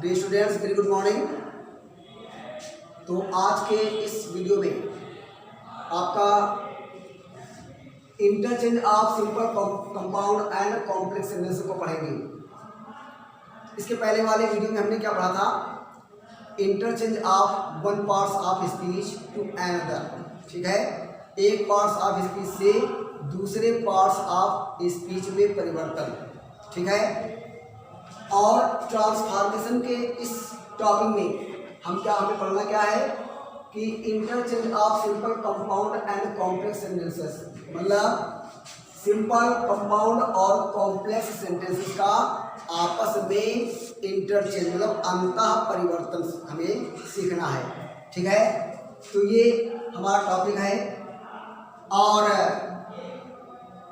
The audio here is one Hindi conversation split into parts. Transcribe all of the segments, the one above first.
Dear students, very good morning. तो आज के इस वीडियो में आपका interchange of simple compound and complex sentence को पढ़ेंगे। इसके पहले वाले वीडियो में हमने क्या पढ़ा था? Interchange of one parts of speech to another. ठीक है, एक पार्ट्स ऑफ स्पीच से दूसरे पार्ट्स ऑफ स्पीच में परिवर्तन। ठीक है, और ट्रांसफॉर्मेशन के इस टॉपिक में हमें पढ़ना क्या है कि interchange of simple compound and complex sentences, मतलब सिंपल कंपाउंड और कॉम्प्लेक्स सेंटेंसेस का आपस में इंटरचेंज मतलब अंतः परिवर्तन हमें सीखना है। ठीक है, तो ये हमारा टॉपिक है। और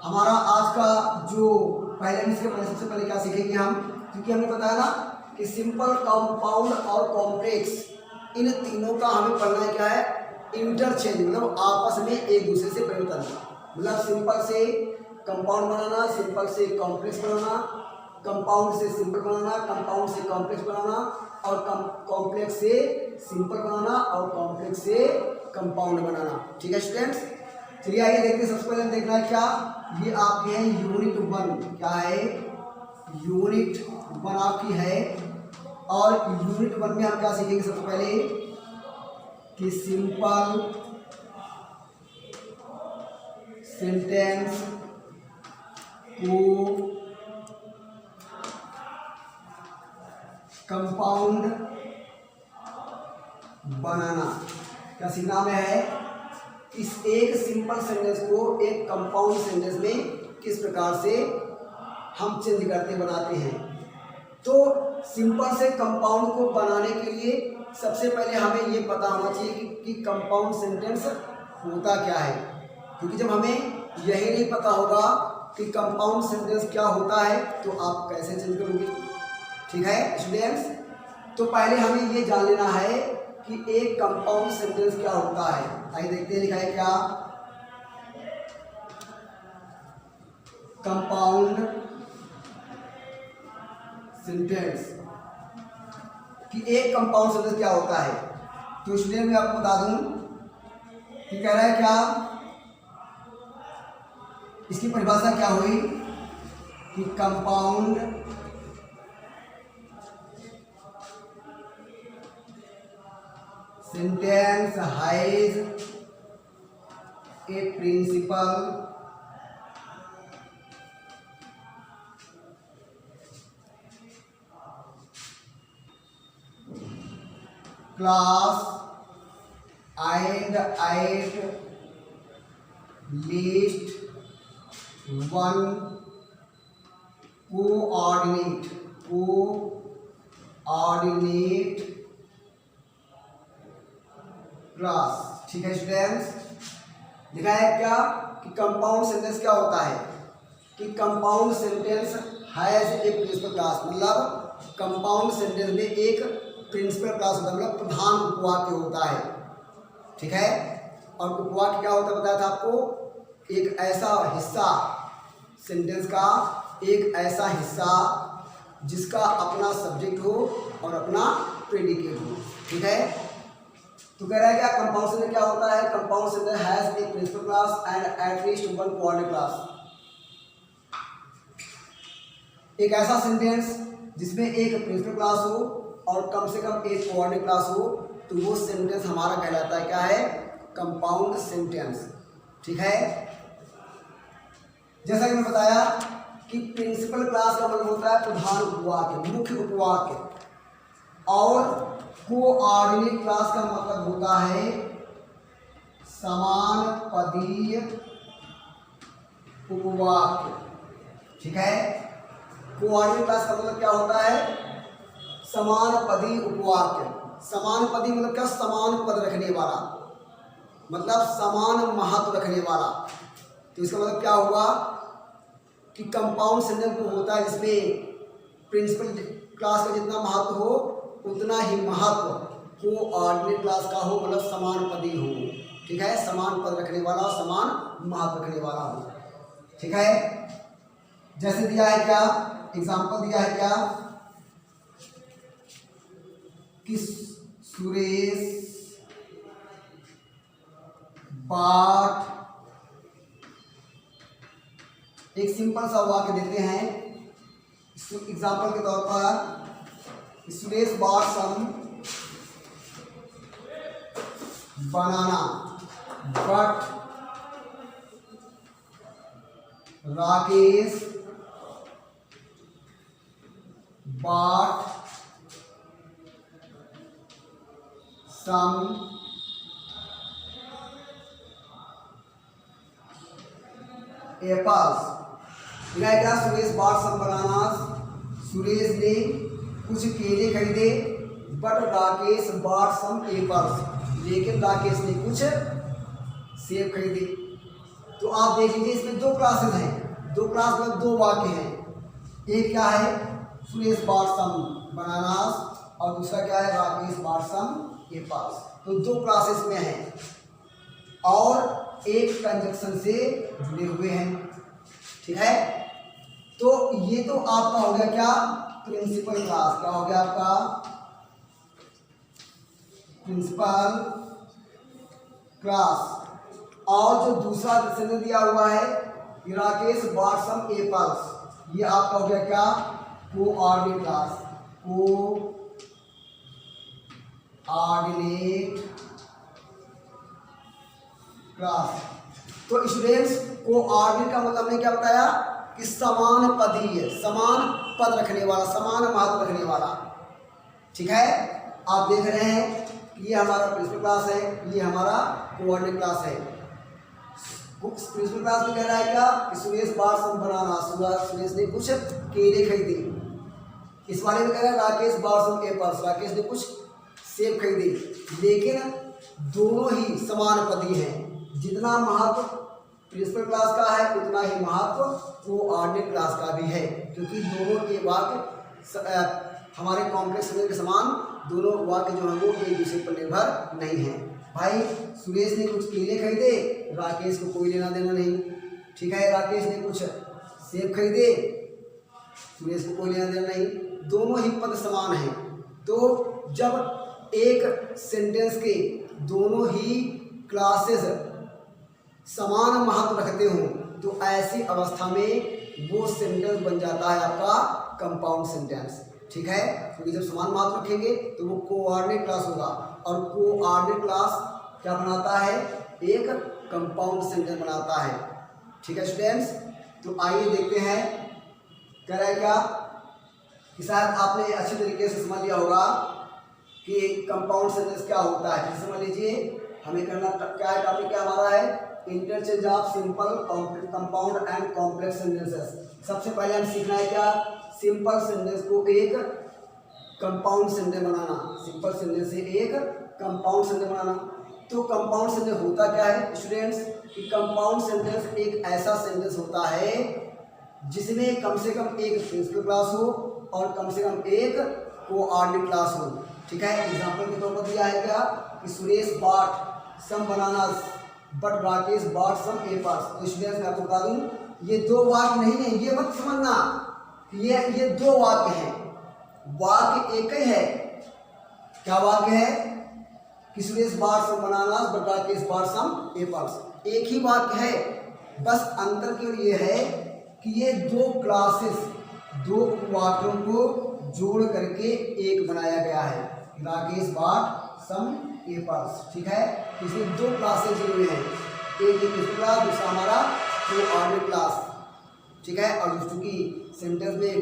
हमारा आज का जो पहले सबसे पहले क्या सीखेंगे हम, क्योंकि हमें बताया ना कि सिंपल कंपाउंड और कॉम्प्लेक्स इन तीनों का हमें पढ़ना है क्या है? इंटरचेंज, मतलब आपस में एक दूसरे से परिवर्तन। मतलब सिंपल से कंपाउंड बनाना, सिंपल से कॉम्प्लेक्स बनाना, कंपाउंड से सिंपल बनाना, कंपाउंड से कॉम्प्लेक्स बनाना, और कॉम्प्लेक्स से सिंपल बनाना, और कॉम्प्लेक्स से कंपाउंड बनाना। ठीक है स्टूडेंट्स, चलिए आइए देखते हैं। सबसे पहले देखना है क्या, ये आपके हैं यूनिट 1। क्या है? यूनिट 1 आपकी है। और यूनिट 1 में हम क्या सीखेंगे? सबसे पहले कि सिंपल सेंटेंस को कंपाउंड बनाना। क्या सीखना में है? इस एक सिंपल सेंटेंस को एक कंपाउंड सेंटेंस में किस प्रकार से हम चेंज करते बनाते हैं। तो सिंपल से कंपाउंड को बनाने के लिए सबसे पहले हमें ये पता होना चाहिए कि कंपाउंड सेंटेंस होता क्या है, क्योंकि जब हमें यही नहीं पता होगा कि कंपाउंड सेंटेंस क्या होता है तो आप कैसे चेंज करोगे। ठीक है स्टूडेंट्स, तो पहले हमें ये जान लेना है कि एक कंपाउंड सेंटेंस क्या होता है। आइए देखते हैं, लिखा है क्या? कंपाउंड सेंटेंस कि एक कंपाउंड सेंटेंस क्या होता है। तो इसलिए मैं आपको बता दूं कि कह रहा है क्या, इसकी परिभाषा क्या हुई कि compound sentence has a principal class and at least one coordinate class। ठीक है स्टूडेंट्स, लिखा है क्या कि कंपाउंड सेंटेंस क्या होता है कि compound sentence has a principal class, मतलब कंपाउंड सेंटेंस में एक प्रिंसिपल क्लास होता है, मतलब प्रधान उपवाक्य होता है। ठीक है, और उपवाक्य क्या होता है बताया था आपको? एक ऐसा हिस्सा सेंटेंस का, एक ऐसा हिस्सा जिसका अपना सब्जेक्ट हो और अपना प्रेडिकेट हो। ठीक है, तो कह रहा है क्या कंपाउंड सेंटेंस क्या होता है? Compound sentence has a principal class and at least one coordinate class. एक ऐसा सेंटेंस जिसमें एक प्रिंसिपल क्लास हो और कम से कम एक कोऑर्डिनेट क्लास हो, तो वो सेंटेंस हमारा कहलाता है क्या है? Compound sentence. ठीक है, जैसा कि मैं बताया कि प्रिंसिपल क्लास का मतलब होता है प्रधान उपवाक्य, मुख्य उपवाक्य, और कोऑर्डिनेट क्लास का मतलब होता है समान पदीय उपवाक्य। ठीक है, कोऑर्डिनेट क्लास का मतलब क्या होता है? समान पदी उपवाक्य। समान पदी मतलब क्या? समान पद रखने वाला, मतलब समान महत्व रखने वाला। तो इसका मतलब क्या हुआ कि कंपाउंड सेंटेंस वो होता है जिसमें प्रिंसिपल क्लास का जितना महत्व हो उतना ही महत्व कोऑर्डिनेट क्लास का हो, मतलब समान पदी हो। ठीक है, समान पद रखने वाला, समान महत्व रखने वाला हो। ठीक है, जैसे दिया है क्या, एग्जाम्पल दिया है क्या कि सुरेश बाट, एक सिंपल सा वाक्य देते हैं एग्जाम्पल के तौर पर, Suresh bought some banana but Rakesh bought some apples। क्या Suresh bought some bananas, Suresh ने कुछ केले खरीदे, but Rakesh bought some apples, लेकिन राकेश ने कुछ सेब खरीदे। तो आप देख लीजिए इसमें दो क्लासेस हैं, दो क्लास में दो वाक्य हैं। एक क्या है, सुरेश bought some bananas, और दूसरा क्या है, राकेश bought some apples। तो दो क्लासेस में हैं और एक कंजक्शन से जुड़े हुए हैं, ठीक है। तो ये तो आपका हो गया क्या, प्रिंसिपल क्लास। क्या हो गया आपका, प्रिंसिपल क्लास। और जो दूसरा सेंटेंस दिया हुआ है, राकेश bought some apples, ये आपका हो गया क्या, कोऑर्डिनेट क्लास। Coordinate class. तो स्टूडेंट्स, कोऑर्डिनेट का मतलब हमने क्या बताया कि समान पदीय, समान पद रखने वाला, समान महत्व रखने वाला, ठीक है। आप देख रहे हैं ये हमारा प्रिंसिपल क्लास है, ये हमारा कोऑर्डिनेट क्लास है। प्रिंसिपल क्लास में कह रहा है क्या कि सुरेश bought some बनाना, सुरेश ने कुछ केले खरीदे। इस वाले में कह रहा है Rakesh bought some apples, Rakesh ने कुछ सेब खरीदे। लेकिन दोनों ही समान पदी हैं, जितना महत्व प्रिंसिपल क्लास का है उतना ही महत्व कोऑर्डिनेट क्लास का भी है, क्योंकि दोनों के वाक्य हमारे कॉम्प्लेक्स के समान, दोनों वाक्य जो है वो एक दूसरे पर निर्भर नहीं है। भाई सुरेश ने कुछ केले खरीदे, राकेश को कोई लेना देना नहीं, ठीक है। राकेश ने कुछ सेब खरीदे, सुरेश को कोई लेना देना नहीं, दोनों ही पद समान हैं। तो जब एक सेंटेंस के दोनों ही क्लासेस समान महत्व रखते हों तो ऐसी अवस्था में वो सेंटेंस बन जाता है आपका कंपाउंड सेंटेंस, ठीक है। क्योंकि जब समान महत्व रखेंगे तो वो कोऑर्डिनेट क्लास होगा, और कोऑर्डिनेट क्लास क्या बनाता है, एक कंपाउंड सेंटेंस बनाता है, ठीक है स्टूडेंट्स। तो आइए देखते हैं कह रहा है क्या कि शायद आपने अच्छी तरीके से समझ लिया होगा कि कंपाउंड सेंटेंस क्या होता है। जैसे समझ लीजिए हमें करना क्या है, टॉपिक क्या हमारा है, interchange of simple compound and complex sentences. सबसे पहले हम सीखना है क्या, सिंपल सेंटेंस को एक कंपाउंड सेंटेंस बनाना, सिंपल सेंटेंस से एक कंपाउंड सेंटेंस बनाना। तो कंपाउंड सेंटेंस होता क्या है स्टूडेंट्स, कि कंपाउंड सेंटेंस एक ऐसा सेंटेंस होता है जिसमें कम से कम एक प्रिंसिपल क्लास हो और कम से कम एक कोऑर्डिनेट क्लास हो, ठीक है। एग्जांपल के तौर पर दिया है क्या कि Suresh bought some bananas but Rakesh bought some apples। तो स्टूडेंट्स मैं आपको बता दूं ये दो वाक्य नहीं है, ये मत समझना ये दो वाक्य हैं, वाक्य एक ही है। क्या वाक्य है कि Suresh bought some bananas but Rakesh bought some apples, एक ही वाक्य है। बस अंतर केवल ये है कि ये दो क्लासेस, दो वाक्यों को जोड़ करके एक बनाया गया है, राकेश bought some apples, ठीक है। इसमें दो क्लासेस जुड़े हुए हैं, एक प्रिंसिपल क्लास, दूसरा हमारा कोऑर्डिनेट क्लास, ठीक है। और चूंकि सेंटेंस में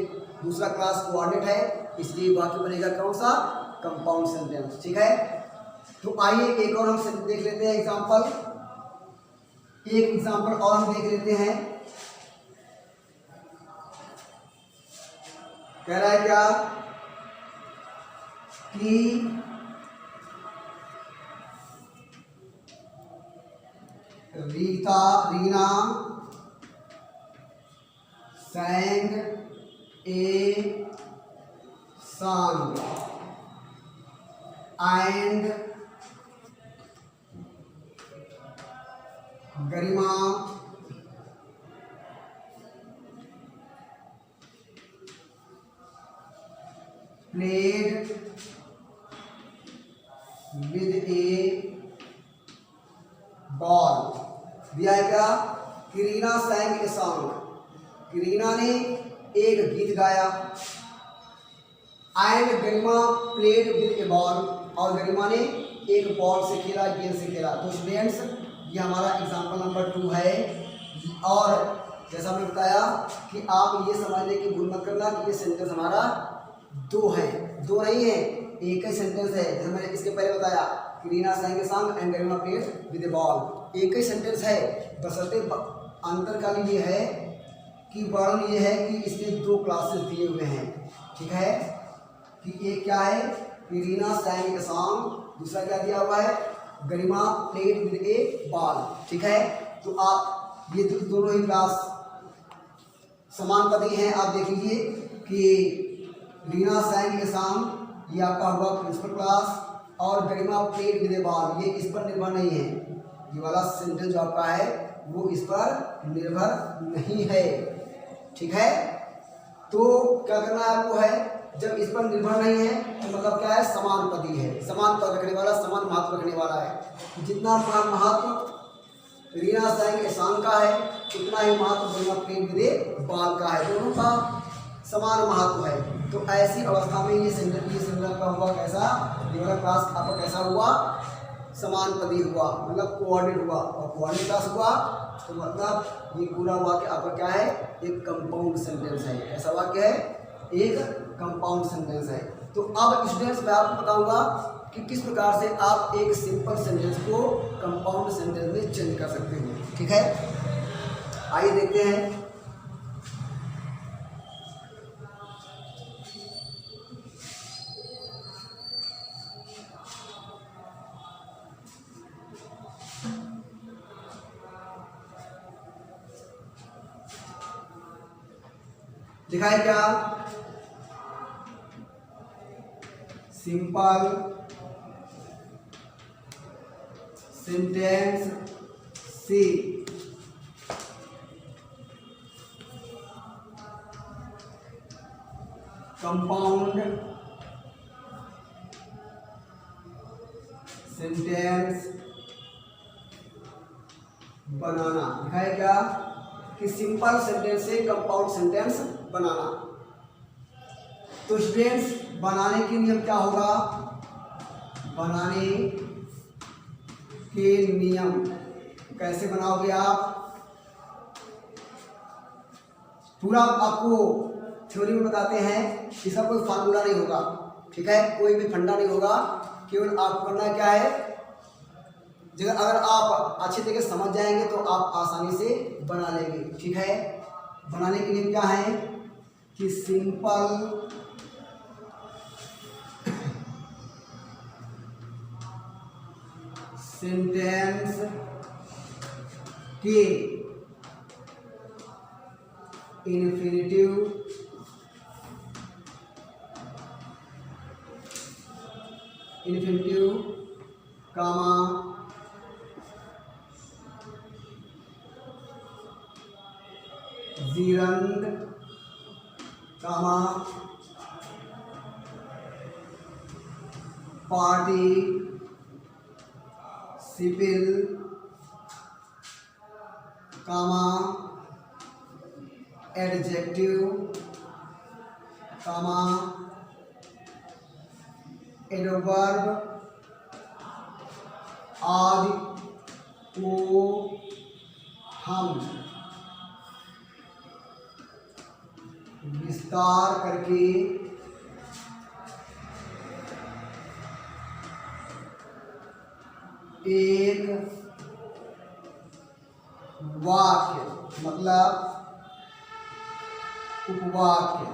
दूसरा क्लास कोऑर्डिनेट है इसलिए वाक्य बनेगा कौन सा, कंपाउंड सेंटेंस, ठीक है। तो आइए एक और हम देख लेते हैं एग्जांपल, एक एग्जांपल और हम देख लेते हैं। कह रहा है क्या कि Reena sang a song and Garima played with A ball. दिया है क्या? Kareena sang a song, Kareena ने एक गीत गाया। And Garima played with A ball, और गरिमा ने एक बॉल से खेला, गेंद से खेला। तो स्टूडेंट्स ये हमारा एग्जाम्पल नंबर 2 है। और जैसा मैंने बताया कि आप ये समझने की भूल मत करना कि ये सेंटेंस हमारा 2 है, 2 नहीं है, एक ही सेंटेंस है। जैसे मैंने इसके पहले बताया Kareena sang a song and Garima played with A ball, एक ही सेंटेंस है। बशर्ते अंतर का ये है कि वर्णन ये है कि इसमें 2 क्लासेस दिए हुए हैं। ठीक है कि एक क्या है? करीना sang a song, दूसरा क्या दिया हुआ है? गरिमा प्लेड विद ए बॉल। ठीक है, तो आप ये दोनों ही क्लास समान पदी हैं। आप देख लीजिए कि करीना sang a song ये आपका हुआ प्रिंसिपल क्लास, और गरिमा प्लेड विद ए बॉल ये इस पर निर्भर नहीं है। ये वाला सेंटेंस जो आपका है वो इस पर निर्भर नहीं है। ठीक है, तो क्या करना है आपको है, जब इस पर निर्भर नहीं है तो मतलब क्या है? समान पदी है, समान पद रखने वाला, समान महत्व रखने वाला है। जितना महत्व करीना sang a song का है उतना ही महत्व गरिमा प्लेड विद ए बॉल का है, दोनों का समान महत्व है। तो ऐसी अवस्था में ये सेंटेंस का हुआ कैसा? ये वाला क्लास आपका कैसा हुआ? समान पदी हुआ, मतलब कोऑर्डिनेट हुआ। और कोऑर्डिनेट क्लास हुआ तो मतलब ये पूरा वाक्य आपका क्या है? एक कंपाउंड सेंटेंस है। ऐसा वाक्य है, एक कंपाउंड सेंटेंस है। तो अब स्टूडेंट्स मैं आपको बताऊंगा कि किस प्रकार से आप एक सिंपल सेंटेंस को कंपाउंड सेंटेंस में चेंज कर सकते हो। ठीक है, आइए देखते हैं। लिखा है क्या? सिंपल सेंटेंस से कंपाउंड सेंटेंस बनाना। लिखा है क्या कि सिंपल सेंटेंस से कंपाउंड सेंटेंस बनाना। तो स्टूडेंट्स बनाने के नियम क्या होगा? बनाने के नियम कैसे बनाओगे आप? पूरा आपको थ्योरी में बताते हैं, इसका कोई फार्मूला नहीं होगा। ठीक है, कोई भी फंडा नहीं होगा, केवल आपको करना क्या है, अगर आप अच्छे तरीके से समझ जाएंगे तो आप आसानी से बना लेंगे। ठीक है, बनाने के लिए क्या है कि सिंपल सेंटेंस के इन्फिनिटिव कामा जीरंद कामा पार्टिसिपल कामा एडजेक्टिव कामा एडवर्ब आदि को हम विस्तार करके एक वाक्य मतलब उपवाक्य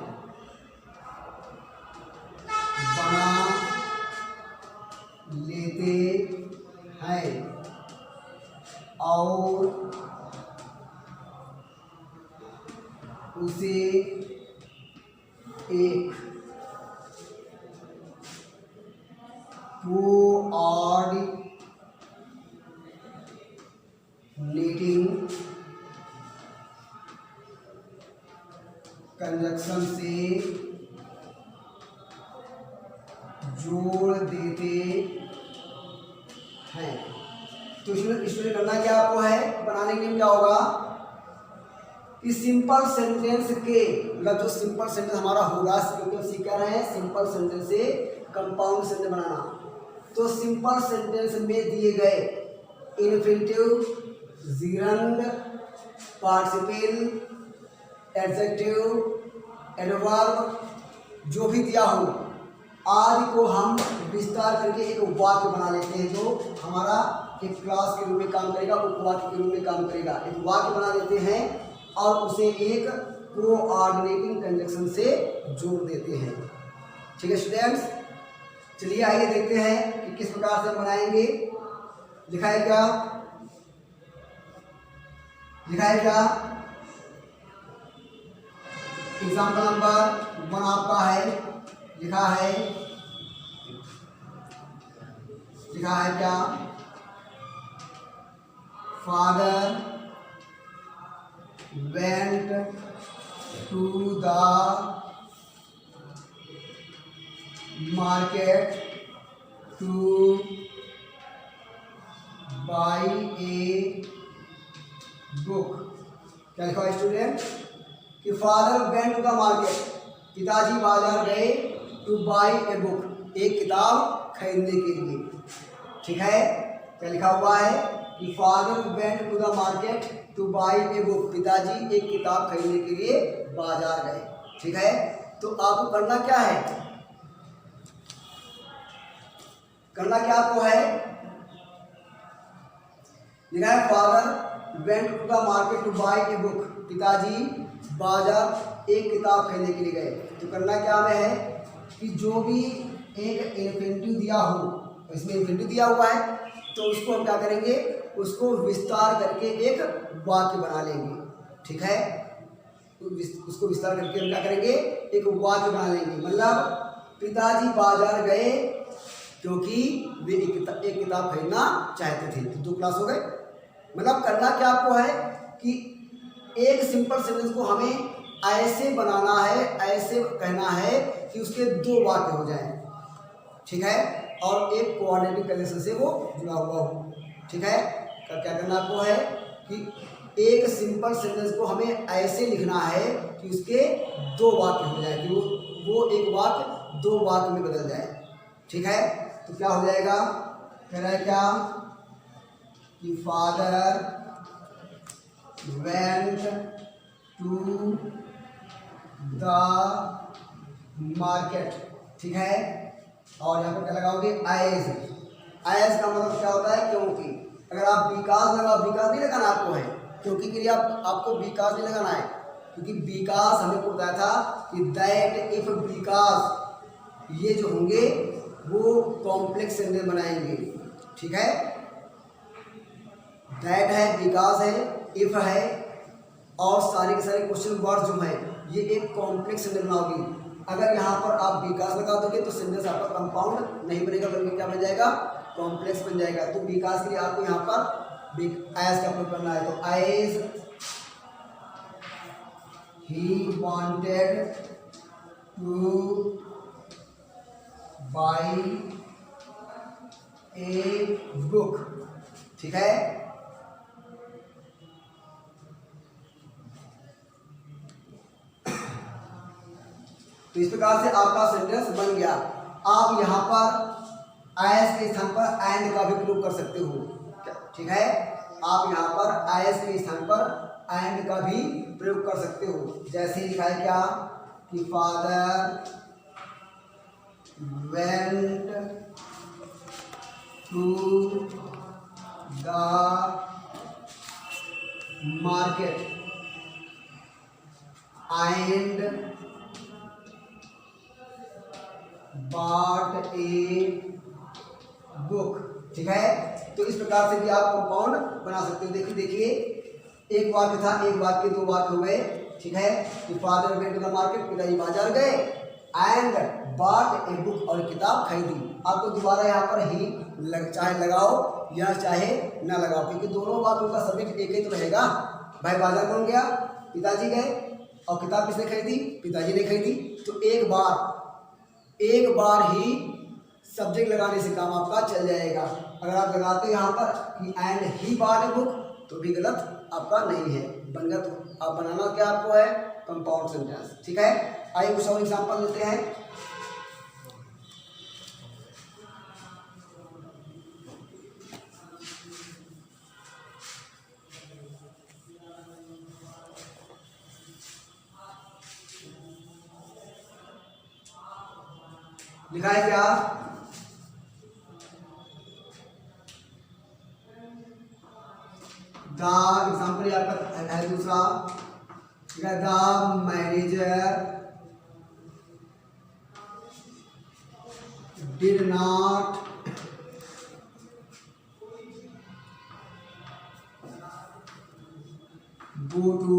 बना लेते हैं और उसे एक कोऑर्डिनेटिंग कंजक्शन से जोड़ देते हैं। तो स्टूडेंट करना क्या आपको है, बनाने के लिए क्या होगा कि सिंपल सेंटेंस के मतलब जो सिंपल सेंटेंस हमारा होगा, क्योंकि हम सीख रहे हैं सिंपल सेंटेंस से कंपाउंड सेंटेंस बनाना। तो सिंपल सेंटेंस में दिए गए इन्फिनिटिव, जिरंग, पार्टिसिपल, एडजेक्टिव, एडवर्ब जो भी दिया हो आदि को हम विस्तार करके एक वाक्य बना लेते हैं, जो हमारा एक क्लास के रूप में काम करेगा, उपवाक्य के रूप में काम करेगा। एक वाक्य बना लेते हैं और उसे एक कोऑर्डिनेटिंग कंजक्शन से जोड़ देते हैं। ठीक है स्टूडेंट्स, चलिए आइए देखते हैं कि किस प्रकार से हम बनाएंगे। लिखा है क्या, लिखा है क्या, एग्जाम्पल नंबर 1 आपका है, लिखा है क्या, father went to the market to buy a book। क्या लिखा है स्टूडेंट कि father went to the market, पिताजी बाजार गए, टू बाई ए बुक, एक किताब खरीदने के लिए। ठीक है, क्या लिखा हुआ है कि father went to the market to buy a book, पिताजी एक किताब खरीदने के लिए बाजार गए। ठीक है, तो आपको करना क्या है, करना क्या आपको है, लिखा है father went to the market to buy a book, पिताजी बाजार एक किताब खरीदने के लिए गए। तो करना क्या में है कि जो भी एक इन्फिनिटिव दिया हो, इसमें इन्फिनिटिव दिया हुआ है तो उसको हम क्या करेंगे, उसको विस्तार करके एक वाक्य बना लेंगे। ठीक है, उसको विस्तार करके हम क्या करेंगे, एक वाक्य बना लेंगे। मतलब पिताजी बाजार गए क्योंकि वे एक किताब खरीदना चाहते थे। तो 2 क्लास हो गए। मतलब करना क्या आपको है कि एक सिंपल सेंटेंस को हमें ऐसे बनाना है, ऐसे कहना है कि उसके 2 वाक्य हो जाएं। ठीक है, और एक कोऑर्डिनेटिंग कंजक्शन से वो जुड़ा हुआ हो। ठीक है, क्या करना आपको है कि एक सिंपल सेंटेंस को हमें ऐसे लिखना है कि उसके 2 वाक्य हो जाए, कि वो एक वाक्य 2 वाक्य में बदल जाए। ठीक है, तो क्या हो जाएगा, कह रहा है क्या कि father went to the market. ठीक है, और यहाँ पर क्या लगाओगे, एज। एज का मतलब क्या होता है, क्योंकि। अगर आप बिकॉज लगाओ, बिकॉज नहीं लगाना आपको है, क्योंकि के लिए आपको बिकॉज नहीं लगाना है, क्योंकि बिकॉज हमें को बताया था कि दैट, इफ, बिकॉज ये जो होंगे वो कॉम्प्लेक्स सेंटेंस बनाएंगे। ठीक है, दैट है, बिकॉज है, इफ है, और सारे के सारे क्वेश्चन वर्ड जो है ये एक कॉम्प्लेक्स सेंटेंस बनाओगे। अगर यहाँ पर आप विकास लगा दोगे तो सेंटेंस आपका कंपाउंड नहीं बनेगा, बल्कि क्या बन जाएगा, कॉम्प्लेक्स बन जाएगा। तो विकास के लिए आपको यहाँ पर एज का प्रयोग करना है। तो as he wanted to buy a book. ठीक है, तो इस प्रकार से आपका सेंटेंस बन गया। आप यहाँ पर एज के स्थान पर एंड का भी प्रयोग कर सकते हो। ठीक है, आप यहाँ पर एज के स्थान पर एंड का भी प्रयोग कर सकते हो। जैसे लिखा है क्या कि father went to the market and bought a book. ठीक है, तो इस प्रकार से भी आप कंपाउंड बना सकते हो। देखिए एक वाक्य था, एक वाक्य 2 वाक्य हो गए। ठीक है, कि father went to the market, पिताजी बाजार गए, एंड बॉट ए बुक, और किताब खरीदी। आपको दोबारा यहाँ पर ही चाहे लगाओ या चाहे ना लगाओ, क्योंकि दोनों वाक्यों का सब्जेक्ट एक ही तो रहेगा। भाई बाजार कौन गया, पिताजी गए, और किताब किसने खरीदी, पिताजी ने खरीदी। तो एक बार ही सब्जेक्ट लगाने से काम आपका चल जाएगा। अगर आप लगाते हो यहाँ पर कि and he bought a book तो भी गलत आपका नहीं है, बन गया। तो आप बनाना क्या आपको है, कंपाउंड सेंटेंस। ठीक है, आइए कुछ और एग्जांपल लेते हैं। लिखा है क्या, द एग्जाम्पल आपका है दूसरा, the manager did not go to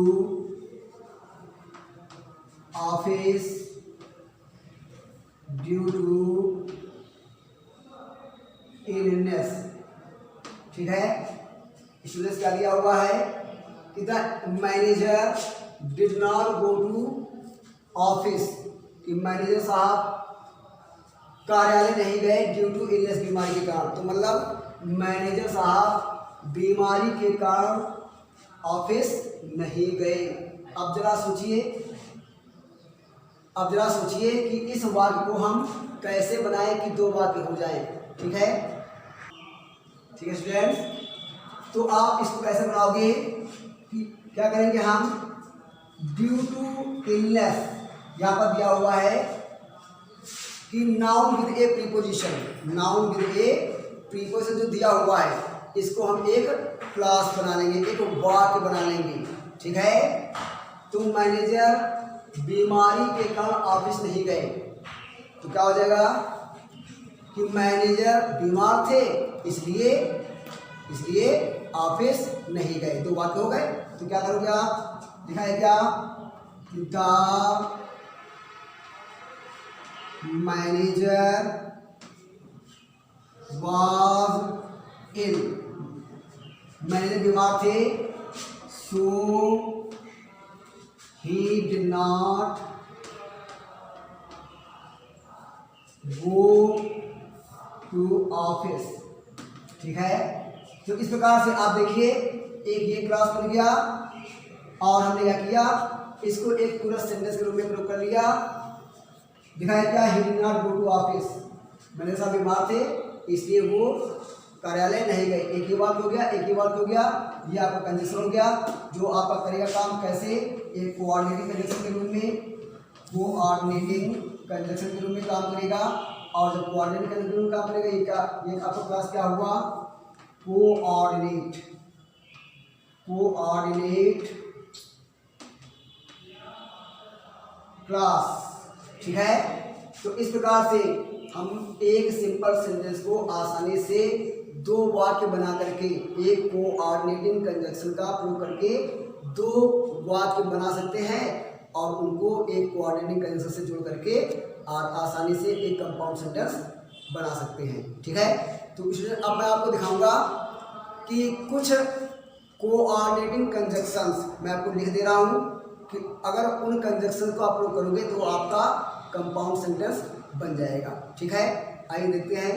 office due to illness. ठीक है, स्टूडेंट्स क्या दिया हुआ है कि the manager did not go to office, कि मैनेजर साहब कार्यालय नहीं गए ड्यू टू इलनेस, बीमारी के कारण। तो मतलब मैनेजर साहब बीमारी के कारण ऑफिस नहीं गए। अब जरा सोचिए कि इस वाक्य को हम कैसे बनाएं कि दो वाक्य हो जाएं। ठीक है स्टूडेंट्स, तो आप इसको कैसे बनाओगे कि क्या करेंगे हम, ड्यू टू इलनेस यहाँ पर दिया हुआ है कि noun with A preposition, noun with A preposition जो दिया हुआ है इसको हम एक क्लास बना लेंगे, एक वाक्य बना लेंगे। ठीक है, तो मैनेजर बीमारी के कारण ऑफिस नहीं गए, तो क्या हो जाएगा कि मैनेजर बीमार थे इसलिए ऑफिस नहीं गए। दो वाक्य हो गए। तो क्या करोगे आप, लिखा है क्या, the manager was ill, manager बीमार थे, so he did not go to office. ठीक है, तो इस प्रकार से आप देखिए एक ये क्लास बन गया और हमने क्या किया, इसको एक पूरा सेंटेंस के रूप में प्रयोग कर लिया। दिखाया क्या, he did not go to office, मैंने साहब बीमार थे इसलिए वो कार्यालय नहीं गए। एक ही बात हो गया, ये आपका कंजक्शन हो गया जो आपका करेगा काम कैसे, एक कोऑर्डिनेटिंग कंजक्शन के रूप में काम करेगा। और जब कोऑर्डिनेट कंजक्शन के रूप में काम करेगा ये आपका क्लास क्या हुआ, कोऑर्डिनेट क्लास। ठीक है, तो इस प्रकार से हम एक सिंपल सेंटेंस को आसानी से दो वाक्य बना करके, एक कोऑर्डिनेटिंग कंजक्शन का प्रयोग करके दो वाक्य बना सकते हैं और उनको एक कोऑर्डिनेटिंग कंजक्शन से जोड़ करके और आसानी से एक कंपाउंड सेंटेंस बना सकते हैं। ठीक है, तो स्टूडेंट अब मैं आपको दिखाऊंगा कि कुछ कोऑर्डिनेटिंग कंजक्शंस मैं आपको लिख दे रहा हूं कि अगर उन कंजक्शन को आप प्रयोग करोगे तो आपका कंपाउंड सेंटेंस बन जाएगा। ठीक है, आइए देखते हैं।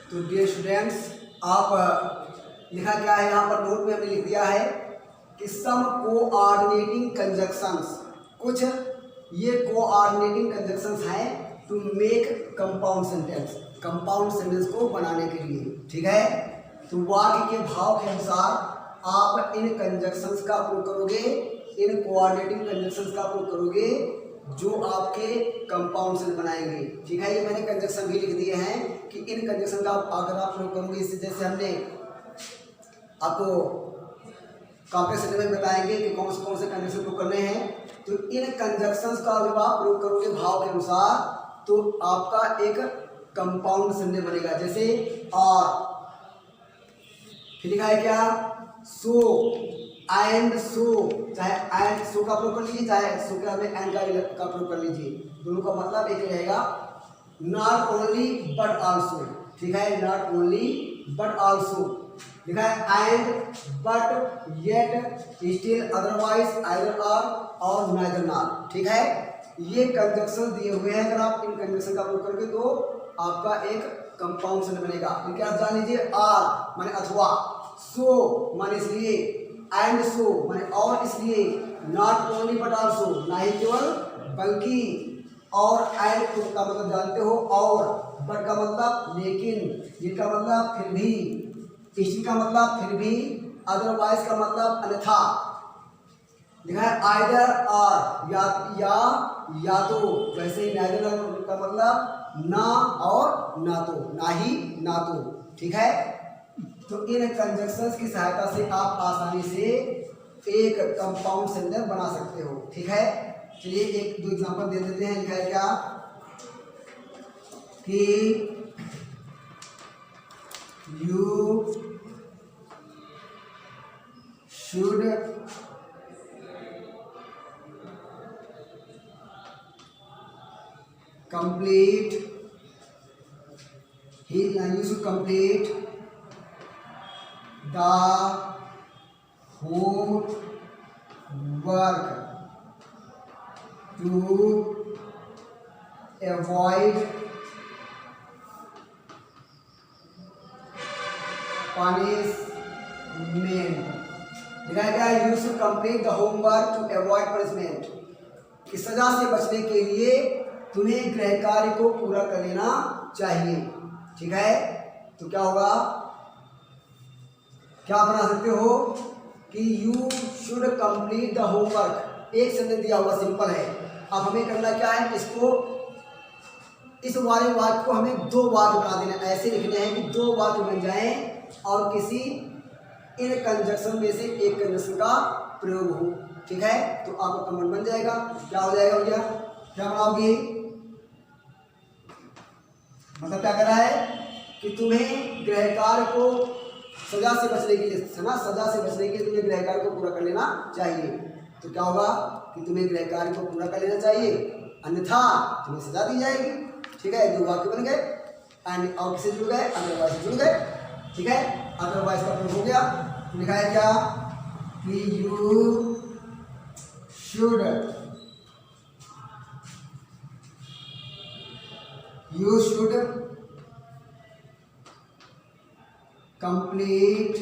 तो डियर स्टूडेंट्स, आप लिखा क्या है यहाँ पर नोट में हमने लिख दिया है कि सम कोऑर्डिनेटिंग कंजक्शंस, कुछ ये कोऑर्डिनेटिंग कंजक्शंस हैं to make compound sentence, compound sentence को बनाने के लिए। ठीक है, तो वाक्य के भाव के अनुसार आप इन कंजक्शंस का प्रयोग करोगे, इन कोऑर्डिनेटिंग कंजक्शंस का प्रयोग करोगे जो आपके कंपाउंड सेंटेंस बनाएंगे। ठीक है, ये मैंने कंजक्शन भी लिख दिए हैं कि इन कंजक्शन का अगर आप प्रयोग करोगे, इससे जैसे हमने आपको कॉम्प्लेक्स सेंटेंस में बताएंगे कि कौन से कंजक्शन प्रयोग करने हैं। तो इन कंजक्शंस का जब आप प्रयोग करोगे भाव के अनुसार तो आपका एक कंपाउंड सेंटेंस बनेगा। जैसे और फिर लिखा है क्या, सो एंड सो, चाहे एंड सो का प्रयोग कर लीजिए, चाहे सो के हमें एंड का प्रयोग कर लीजिए, दोनों का मतलब एक रहेगा, नॉट ओनली बट आल्सो। ठीक है, नॉट ओनली बट आल्सो, लिखा है and but yet still otherwise either or और नाइदर नॉट। ठीक है, ये कंजक्शन दिए हुए हैं, अगर आप इन कंजक्शन का उपयोग करोगे तो आपका एक कंपाउंड सेंटेंस बनेगा। इनके आप जान लीजिए, आर माने अथवा, सो माने इसलिए, एंड सो माने और इसलिए, नॉट ओनली बट आल्सो ना ही केवल बल्कि, और एंड का मतलब जानते हो, और बट का मतलब लेकिन, जिनका मतलब फिर भी, इसी का मतलब फिर भी, अदरवाइज का मतलब अन्यथा। लिखा है आइदर और या तो, वैसे ही नाइदर का मतलब ना और ना तो, ना ही ना तो। ठीक है, तो इन कंजक्शंस की सहायता से आप आसानी से एक कंपाउंड सेंटेंस बना सकते हो। ठीक है, चलिए एक दो एग्जांपल दे देते हैं। लिखा है क्या कि you should complete you should complete the homework to avoid punishment। लिखा है you should complete the homework to avoid punishment, कि सजा से बचने के लिए तुम्हें गृह कार्य को पूरा कर लेना चाहिए। ठीक है, तो क्या होगा, क्या बना सकते हो कि you should complete the homework. एक सेंटेंस दिया हुआ सिंपल है, अब हमें करना क्या है, इसको इस वाले वाक्य को हमें दो वाक्य बना देना, ऐसे लिखने हैं कि दो वाक्य बन जाएं और किसी इन कंजक्शन में से एक कंजक्शन का प्रयोग हो। ठीक है, तो आपका कमेंट बन जाएगा। क्या हो जाएगा भैया, क्या बनाओगे, मतलब क्या कर रहा है कि तुम्हें गृह कार्य को सजा से बचने के लिए, सजा से बचने के लिए तुम्हें गृह कार्य को पूरा कर लेना चाहिए। तो क्या होगा कि तुम्हें गृह कार्य को पूरा कर लेना चाहिए, अन्यथा तुम्हें सजा दी जाएगी। ठीक है, दो वाक्य बन गए, एंड और किसे जुड़ गए, अदरवाइज से जुड़ गए। ठीक है, अदरवाइज का प्रयोग हो गया। तो लिखा है क्या कि you should complete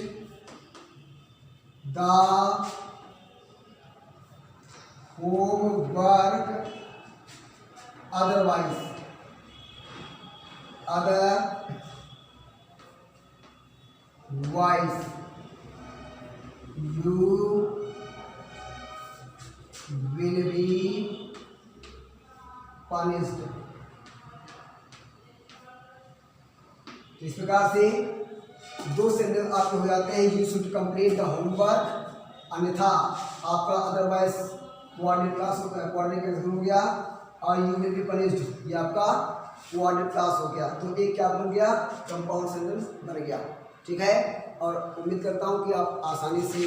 the homework otherwise you will be punished। इस प्रकार से दो सेंटेंस आपके हो जाते हैं, you should complete the homework, अन्यथा आपका अदरवाइज कोऑर्डिनेट क्लास हो गया, और यू विल बी पनिश्ड ये आपका कोऑर्डिनेट क्लास हो गया। तो एक क्या बन गया, कंपाउंड सेंटेंस बन गया। ठीक है, और उम्मीद करता हूँ कि आप आसानी से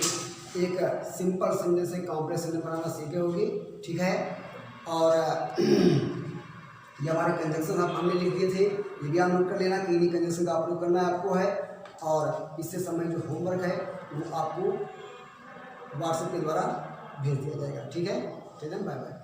एक सिंपल सेंटेंस से कॉम्प्लेक्स सेंटेंस बनाना सीखे होंगे। ठीक है, और ये हमारे कंजक्शन आप हमने लिख दिए थे, ये भी आप नोट कर लेना कि इन्हीं कंजक्शन का प्रयोग करना है आपको है, और इससे संबंधित जो होमवर्क है वो आपको व्हाट्सएप के द्वारा भेज दिया जाएगा। ठीक है, चलिए बाय बाय।